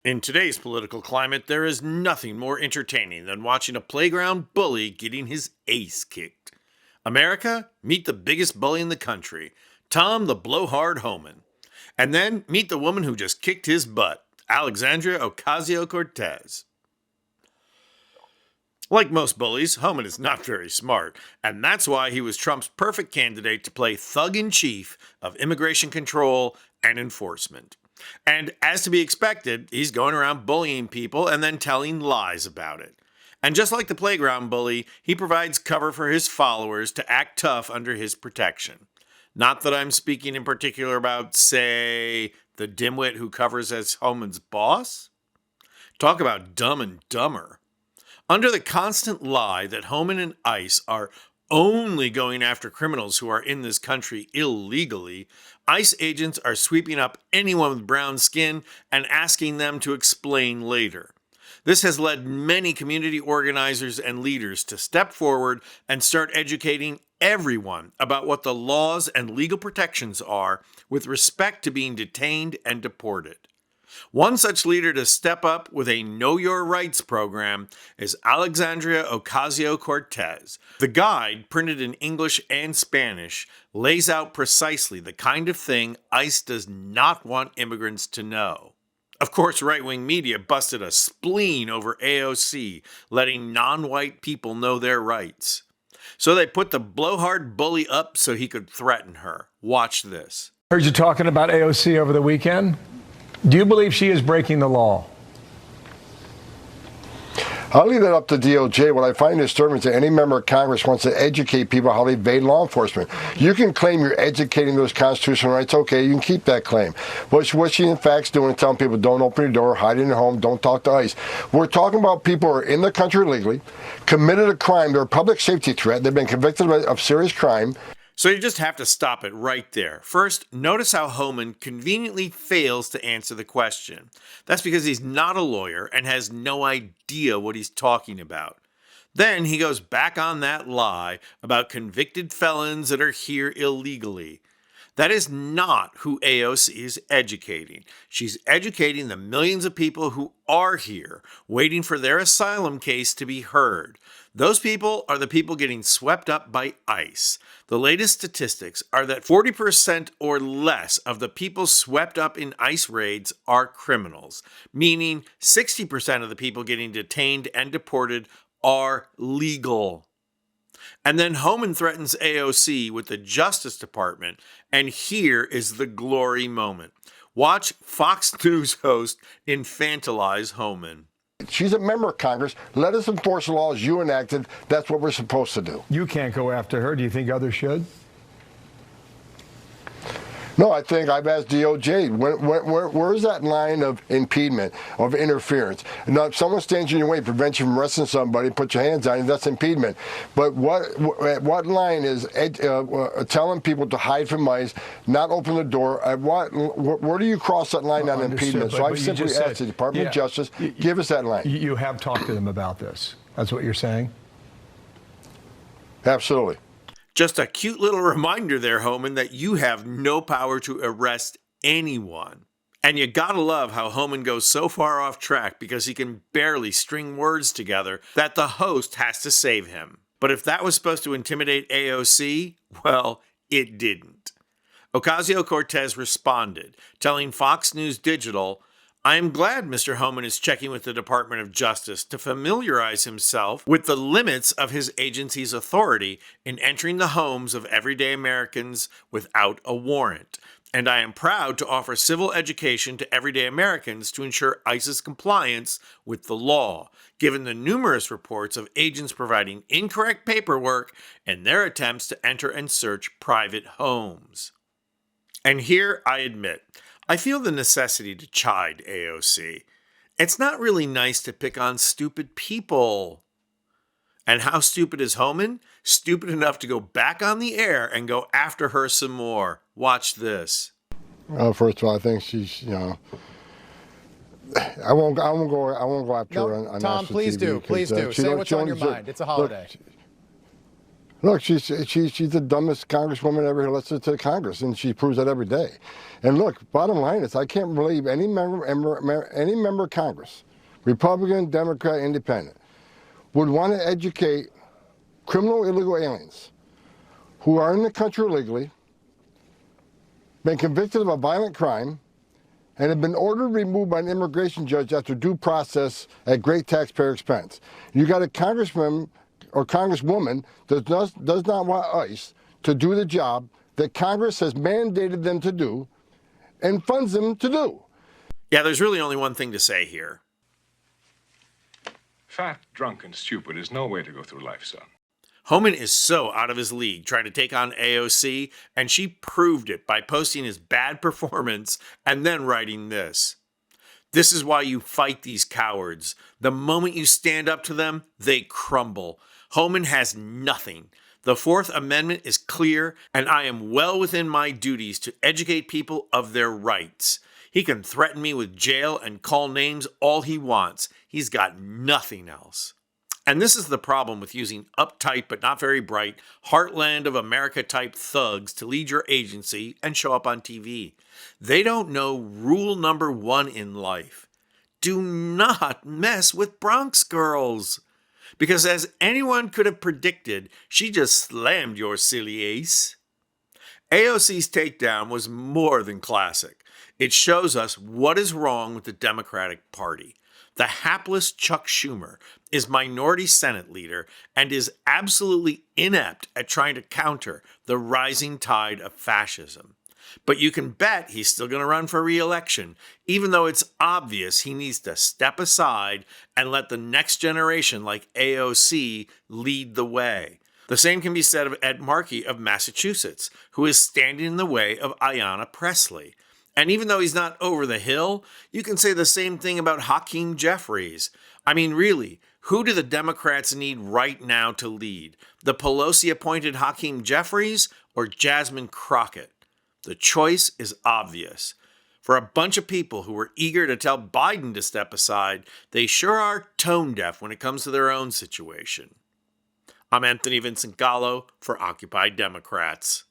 In today's political climate, there is nothing more entertaining than watching a playground bully getting his ace kicked. America, meet the biggest bully in the country, Tom the Blowhard Homan. And then meet the woman who just kicked his butt, Alexandria Ocasio-Cortez. Like most bullies, Homan is not very smart, and that's why he was Trump's perfect candidate to play thug-in-chief of immigration control and enforcement. And as to be expected, he's going around bullying people and then telling lies about it. And just like the playground bully, he provides cover for his followers to act tough under his protection. Not that I'm speaking in particular about, say, the dimwit who covers as Homan's boss. Talk about dumb and dumber. Under the constant lie that Homan and ICE are only going after criminals who are in this country illegally, ICE agents are sweeping up anyone with brown skin and asking them to explain later. This has led many community organizers and leaders to step forward and start educating everyone about what the laws and legal protections are with respect to being detained and deported. One such leader to step up with a Know Your Rights program is Alexandria Ocasio-Cortez. The guide, printed in English and Spanish, lays out precisely the kind of thing ICE does not want immigrants to know. Of course, right-wing media busted a spleen over AOC, letting non-white people know their rights. So they put the blowhard bully up so he could threaten her. Watch this. Heard you talking about AOC over the weekend. Do you believe she is breaking the law? I'll leave that up to DOJ. What I find disturbing is that any member of Congress wants to educate people how they evade law enforcement. You can claim you're educating those constitutional rights. Okay, you can keep that claim. But what she in fact is doing is telling people don't open your door, hide in your home, don't talk to ICE. We're talking about people who are in the country illegally, committed a crime, they're a public safety threat, they've been convicted of serious crime. So you just have to stop it right there. First, notice how Homan conveniently fails to answer the question. That's because he's not a lawyer and has no idea what he's talking about. Then he goes back on that lie about convicted felons that are here illegally. That is not who AOC is educating. She's educating the millions of people who are here, waiting for their asylum case to be heard. Those people are the people getting swept up by ICE. The latest statistics are that 40% or less of the people swept up in ICE raids are criminals, meaning 60% of the people getting detained and deported are legal. And then Homan threatens AOC with the Justice Department, and here is the glory moment. Watch Fox News host infantilize Homan. She's a member of Congress. Let us enforce the laws you enacted. That's what we're supposed to do. You can't go after her. Do you think others should? No, I think I've asked DOJ, where's that line of impediment, of interference? Now, if someone stands in your way, prevents you from arresting somebody, put your hands on you, that's impediment. But what line is telling people to hide from ICE, not open the door? Where do you cross that line on impediment? So I've simply asked the Department of Justice, give us that line. You have talked to them about this. That's what you're saying? Absolutely. Just a cute little reminder there, Homan, that you have no power to arrest anyone. And you gotta love how Homan goes so far off track because he can barely string words together that the host has to save him. But if that was supposed to intimidate AOC, well, it didn't. Ocasio-Cortez responded, telling Fox News Digital, I am glad Mr. Homan is checking with the Department of Justice to familiarize himself with the limits of his agency's authority in entering the homes of everyday Americans without a warrant. And I am proud to offer civil education to everyday Americans to ensure ICE's compliance with the law, given the numerous reports of agents providing incorrect paperwork in their attempts to enter and search private homes. And here I admit, I feel the necessity to chide AOC. It's not really nice to pick on stupid people. And how stupid is Homan? Stupid enough to go back on the air and go after her some more. Watch this. First of all, I think she's, I won't go after her on Tom, please TV do. Please do. Say what's on your mind. It's a holiday. Look, she's the dumbest congresswoman ever elected to Congress, and she proves that every day. And look, bottom line is, I can't believe any member of Congress, Republican, Democrat, Independent, would want to educate criminal illegal aliens who are in the country illegally, been convicted of a violent crime, and have been ordered removed by an immigration judge after due process at great taxpayer expense. You got a congressman or congresswoman that does not want ICE to do the job that Congress has mandated them to do and funds them to do. Yeah, there's really only one thing to say here. Fat, drunk, and stupid is no way to go through life, son. Homan is so out of his league trying to take on AOC, and she proved it by posting his bad performance and then writing this. This is why you fight these cowards. The moment you stand up to them, they crumble. Homan has nothing. The Fourth Amendment is clear, and I am well within my duties to educate people of their rights. He can threaten me with jail and call names all he wants. He's got nothing else. And this is the problem with using uptight but not very bright, heartland of America type thugs to lead your agency and show up on TV. They don't know rule number one in life. Do not mess with Bronx girls. Because as anyone could have predicted, she just slammed your silly ace. AOC's takedown was more than classic. It shows us what is wrong with the Democratic Party. The hapless Chuck Schumer is minority Senate leader and is absolutely inept at trying to counter the rising tide of fascism. But you can bet he's still going to run for re-election, even though it's obvious he needs to step aside and let the next generation like AOC lead the way. The same can be said of Ed Markey of Massachusetts, who is standing in the way of Ayanna Pressley. And even though he's not over the hill, you can say the same thing about Hakeem Jeffries. I mean, really, who do the Democrats need right now to lead? The Pelosi-appointed Hakeem Jeffries or Jasmine Crockett? The choice is obvious. For a bunch of people who were eager to tell Biden to step aside, they sure are tone deaf when it comes to their own situation. I'm Anthony Vincent Gallo for Occupy Democrats.